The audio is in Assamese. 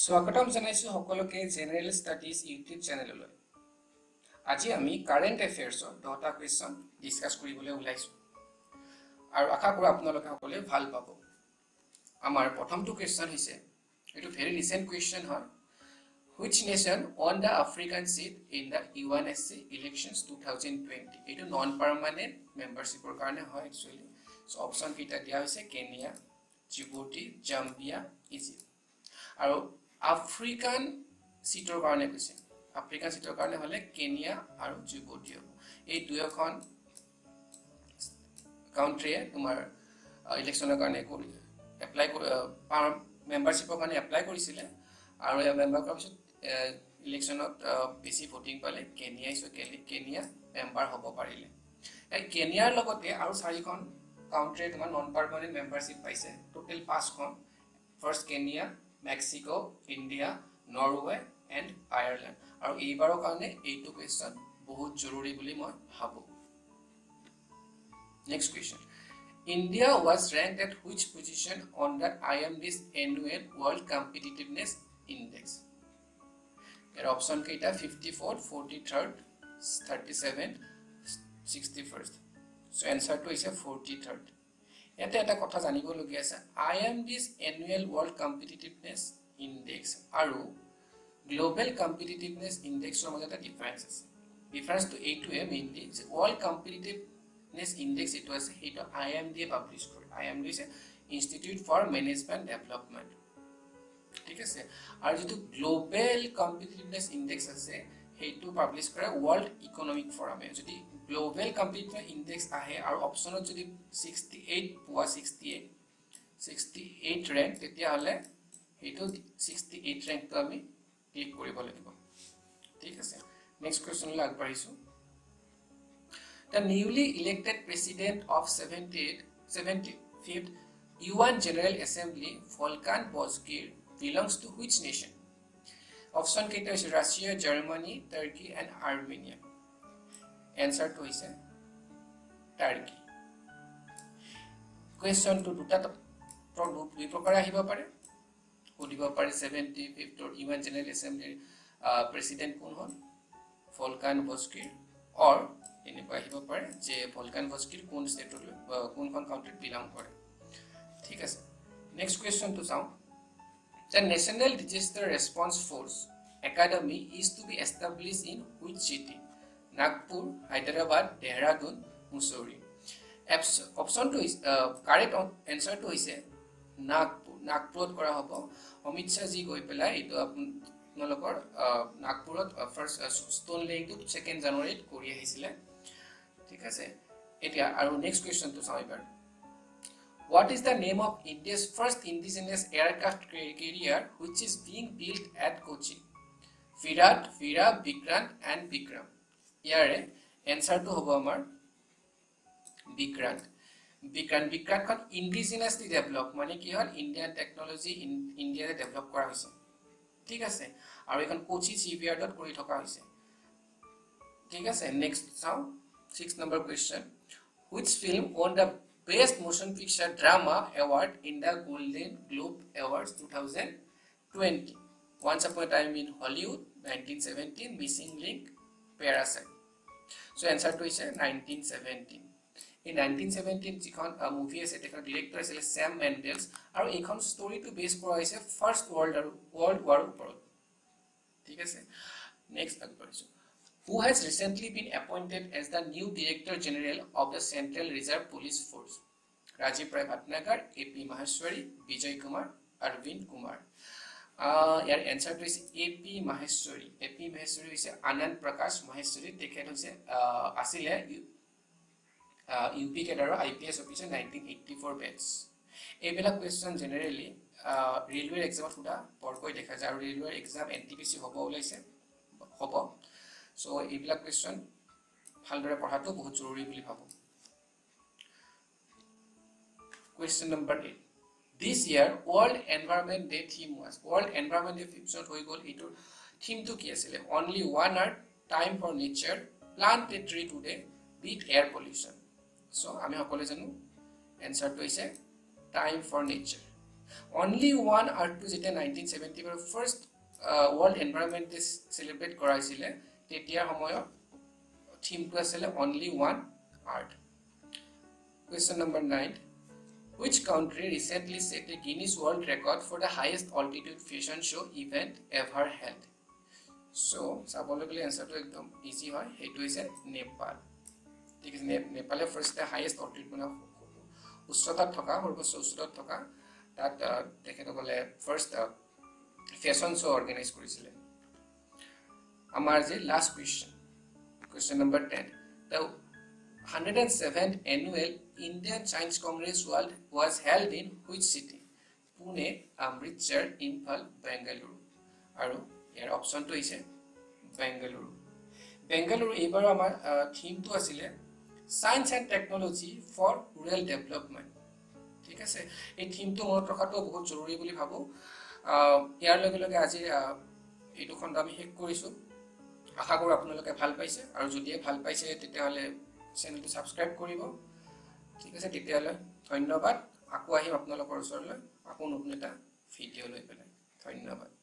স্বাগতম জনাইছো সকলোকে জেনাৰেল ষ্টাডিজ ইউটিউব চেনেললৈ। আজি আমি কাৰেণ্ট এফেয়াৰ্ছৰ 10টা কুৱেশ্যন ডিছকাছ কৰিবলৈ ওলাইছো আৰু আশা কৰোঁ আপোনালোকে সকলোৱে ভাল পাব। আমাৰ প্ৰথমটো কুৱেশ্যন হৈছে, এইটো ভেৰি ৰিচেণ্ট কুৱেশ্যন হয়। Which nation won the African seat in the UNSC elections 2020? এইটো নন পাৰ্মানেণ্ট মেম্বাৰশ্বিপৰ কাৰণে হয় একচুৱেলি। চ' অপশ্যন কেইটা দিয়া হৈছে কেনিয়া, জিবুটি, জাম্বিয়া, ইজিপ্ট। আৰু আফ্ৰিকান সিটৰ কাৰণে কৈছে, আফ্ৰিকান সিটৰ কাৰণে হলে কেনিয়া আৰু জিবুটি হ'ব। এই দুয়োখন কাউন্ট্ৰিয়ে তোমাৰ ইলেকশ্যনৰ কাৰণে এপ্লাই মেম্বাৰশ্বিপৰ কাৰণে এপ্লাই কৰিছিলে আৰু এই মেম্বাৰ কৰাৰ পিছত ইলেকশ্যনত বেছি ভোটিং পালে কেনিয়া মেম্বাৰ হ'ব পাৰিলে। এই কেনিয়াৰ লগতে আৰু 4খন কাউন্ট্ৰিয়ে তোমাৰ নন পাৰ্মানেণ্ট মেম্বাৰশ্বিপ পাইছে, টোটেল 5খন। First Kenya, Mexico, India, Norway and Ireland. আৰু এইবাৰৰ কাৰণে এইটো কুৱেশ্যন বহুত জৰুৰী বুলি মই ভাবোঁ। Next question, India was ranked at which position on the IMD's annual World Competitiveness Index? Your option keita 54th, 43rd, 37th, 61st. So answer to is 43rd. ইয়াতে এটা কথা জানিবলগীয়া আছে, IMD's annual World Competitiveness Index আৰু Global Competitiveness Index ৰ মাজত এটা ডিফাৰেন্স আছে। ডিফাৰেন্সটো এইটোৱে মেইনলি যে World Competitiveness Index এইটো আছে, সেইটো IMD পাব্লিছ কৰে। IMD is Institute for Management Development, ঠিক আছে। আৰু যেটো গ্লোবাল কম্পিটিটিভনেস ইনডেক্স আছে সেইটো পাব্লিছ কৰে ওয়াৰ্ল্ড ইকোনমিক ফোৰামে। যদি গ্লোবাল কম্পিটিটিভ ইনডেক্স আহে আৰু অপশনত যদি 68 পোৱা 68 ৰ্যাঙ্ক, তেতিয়া হলে সেইটো 68 ৰ্যাঙ্কটো আমি ক্লিক কৰিব লাগিব, ঠিক আছে। নেক্সট কোৱেশ্যনলৈ আগবাঢ়িছো। The newly elected president of 75th UN General Assembly, Volkan Bozkir, belongs to which nation? Option keita hoise Russia, Germany, Turkey and Armenia. Answer to hoise Turkey. Question to দুটা দুই প্ৰকাৰ আহিব পাৰে। সুধিব পাৰে 75th UN General Assembly president কোন হল, ভলকান বস্কিৰ, অৰ এনেকুৱা আহিব পাৰে যে ভলকান বস্কিৰ কোন ষ্টেটলৈ কোনখন কাউন্ট্ৰীত বিলং কৰে, ঠিক আছে। নেক্সট কুৱেশ্যনটো চাওঁ। The National Disaster Response Force Academy is to be established in which city? Nagpur, Hyderabad, Dehradun, Mussoorie. Option to is correct answer to is Nagpur. Nagpurot kora hobo. Amit Shah ji goi pelai etu আপোনালোকৰ নাগপুৰত ফাৰ্স্ট ষ্টন লেইংটো 2nd জানুৱাৰীত কৰি আহিছিলে, ঠিক আছে। এতিয়া আৰু নেক্সট কুৱেশ্যনটো চাওঁ এবাৰ। What is the name of India's first indigenous aircraft carrier which is being built at Kochi? Virat, Veera, Vikrant and Vikram. Yare answer to hobo amar Vikrant. Vikrant kon indigenously develop মানে কি হল ইন্ডিয়ান টেকনলজি ইন্ডিয়াতে ডেভেলপ কৰা হৈছে, ঠিক আছে। আৰু এখন কোচি চিভিয়াৰ্ডত কৰি থকা হৈছে, ঠিক আছে। নেক্সট চাওঁ 6 number question. Which film won the Best Motion Picture Drama Award in the Golden Globe Awards 2020? Once Upon a Time in Hollywood, 1917, Missing Link, Parasite. So answer to is 1917. In 1917 যিখন মুভি আছে তেখেতৰ ডিৰেক্টৰ আছিল স্যাম মেন্ডেলছ আৰু এইখন ষ্টৰীটো বেছ কৰা হৈছে ফাৰ্স্ট ওয়াৰ্ল্ড ওয়াৰৰ ওপৰত, ঠিক আছে। নেক্সট আগবাঢ়িছো। Who has recently been appointed as the new Director General of the Central Reserve Police Force? Rajiv Rai Bhatnagar, AP Maheshwari, Vijay Kumar, Arvind Kumar. Your answer to is AP Maheshwari. AP Maheshwari is Anand Prakash Maheshwari. Tekhet hoise asile UP Cadre IPS officer 1984 batch. এইবিলাক কুৱেশ্যন জেনেৰেলি ৰেলৱে এক্সামত সোধা পৰকৈ দেখা যায় আৰু ৰেলৱে এক্সাম NTPC হ'ব ওলাইছে হ'ব। সো এইবিলাক কুৱেশ্যন ভালদৰে পঢ়াটো বহুত জৰুৰী বুলি ভাবোঁ। Question number 8. This year World Environment Day theme was World Environment Day episode হৈ গল। এইটোৰ থিমটো কি আছিলে? Only one earth, time for nature, plant a tree today, beat air pollution. So আমি সকলোৱে জানো answer টো হৈছে time for nature, Only one Earth to যেতিয়া 1970 first world environment day celebrate কৰাইছিলে তেতিয়াৰ সময়ত থিমটো আছিলে only one Earth. Question number 9. Which country recently set a Guinness World Record for the highest altitude fashion show event ever held? So, sabologly answer to ekdom easy hoy. Hetu is Nepal. ঠিক আছে নেপালে ফাৰ্ষ্ট হাইয়েষ্ট altitude মানে উচ্চতাত থকা সৰ্বোচ্চ উচ্চতাত থকা তাত তেখেতসকলে ফাৰ্ষ্ট ফেশ্বন শ্ব' অৰ্গেনাইজ কৰিছিলে আমাৰ যে last question number 10 the 107th annual Indian Science Congress was held in which city? Pune, Amritsar, Imphal, Bengaluru. আৰু ইয়াৰ অপচনটো হৈছে বেংগালুৰু বেংগালুৰু এইবাৰ আমাৰ থিমটো আছিলে Science and Technology for Rural Development. ঠিক আছে এই থিমটো মনত ৰখাটো বহুত জৰুৰী বুলি ভাবো ইয়াৰ লগে লগে আজি এইটো খণ্ড আমি শেষ কৰিছো আশা কৰো আপোনালোকে ভাল পাইছে আৰু যদি ভাল পাইছে তেতিয়াহলে চেনেলটো সাবস্ক্ৰাইব কৰিব ঠিক আছে তেতিয়াহলে ধন্যবাদ আকৌ আহিম আপোনালোকৰ ওচৰলৈ আকৌ নতুন এটা ভিডিঅ লৈ পেলাই ধন্যবাদ